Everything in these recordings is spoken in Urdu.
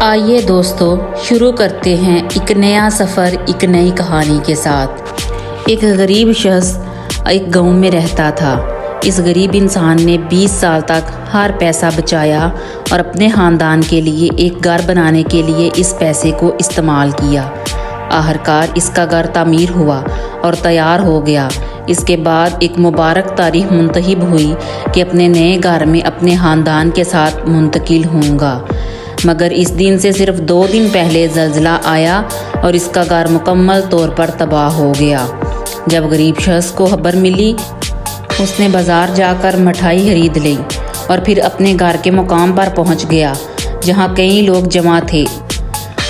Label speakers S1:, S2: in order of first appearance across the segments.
S1: آئیے دوستو شروع کرتے ہیں ایک نیا سفر ایک نئی کہانی کے ساتھ۔ ایک غریب شخص ایک گاؤں میں رہتا تھا۔ اس غریب انسان نے 20 سال تک ہر پیسہ بچایا اور اپنے خاندان کے لیے ایک گھر بنانے کے لیے اس پیسے کو استعمال کیا۔ آخرکار اس کا گھر تعمیر ہوا اور تیار ہو گیا۔ اس کے بعد ایک مبارک تاریخ منتخب ہوئی کہ اپنے نئے گھر میں اپنے خاندان کے ساتھ منتقل ہوں گا، مگر اس دن سے صرف 2 دن پہلے زلزلہ آیا اور اس کا گھر مکمل طور پر تباہ ہو گیا۔ جب غریب شخص کو خبر ملی، اس نے بازار جا کر مٹھائی خرید لی اور پھر اپنے گھر کے مقام پر پہنچ گیا جہاں کئی لوگ جمع تھے،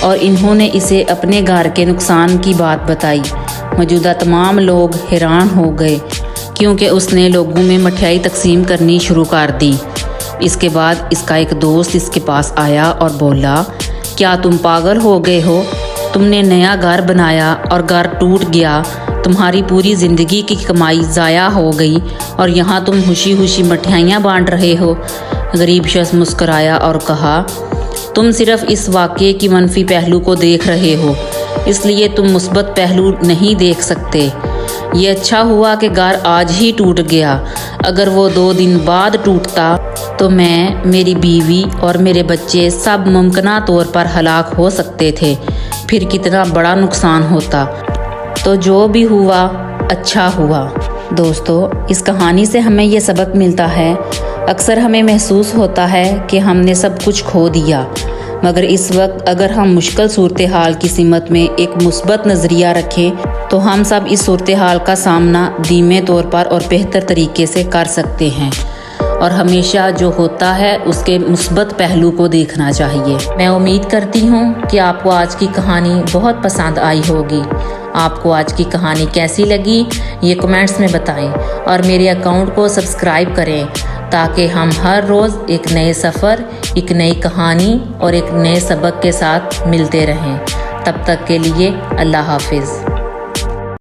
S1: اور انہوں نے اسے اپنے گھر کے نقصان کی بات بتائی۔ موجودہ تمام لوگ حیران ہو گئے کیونکہ اس نے لوگوں میں مٹھائی تقسیم کرنی شروع کر دی۔ اس کے بعد اس کا ایک دوست اس کے پاس آیا اور بولا، کیا تم پاگل ہو گئے ہو؟ تم نے نیا گھر بنایا اور گھر ٹوٹ گیا، تمہاری پوری زندگی کی کمائی ضائع ہو گئی اور یہاں تم خوشی خوشی مٹھائیاں بانٹ رہے ہو۔ غریب شخص مسکرایا اور کہا، تم صرف اس واقعے کی منفی پہلو کو دیکھ رہے ہو، اس لیے تم مثبت پہلو نہیں دیکھ سکتے۔ یہ اچھا ہوا کہ گھر آج ہی ٹوٹ گیا، اگر وہ 2 دن بعد ٹوٹتا تو میں، میری بیوی اور میرے بچے سب ممکنہ طور پر ہلاک ہو سکتے تھے، پھر کتنا بڑا نقصان ہوتا۔ تو جو بھی ہوا اچھا ہوا۔ دوستو، اس کہانی سے ہمیں یہ سبق ملتا ہے، اکثر ہمیں محسوس ہوتا ہے کہ ہم نے سب کچھ کھو دیا، مگر اس وقت اگر ہم مشکل صورتحال کی سمت میں ایک مثبت نظریہ رکھیں تو ہم سب اس صورتحال کا سامنا دھیمے طور پر اور بہتر طریقے سے کر سکتے ہیں، اور ہمیشہ جو ہوتا ہے اس کے مثبت پہلو کو دیکھنا چاہیے۔ میں امید کرتی ہوں کہ آپ کو آج کی کہانی بہت پسند آئی ہوگی۔ آپ کو آج کی کہانی کیسی لگی یہ کمنٹس میں بتائیں، اور میرے اکاؤنٹ کو سبسکرائب کریں تاکہ ہم ہر روز ایک نئے سفر، ایک نئی کہانی اور ایک نئے سبق کے ساتھ ملتے رہیں۔ تب تک کے لیے اللہ حافظ۔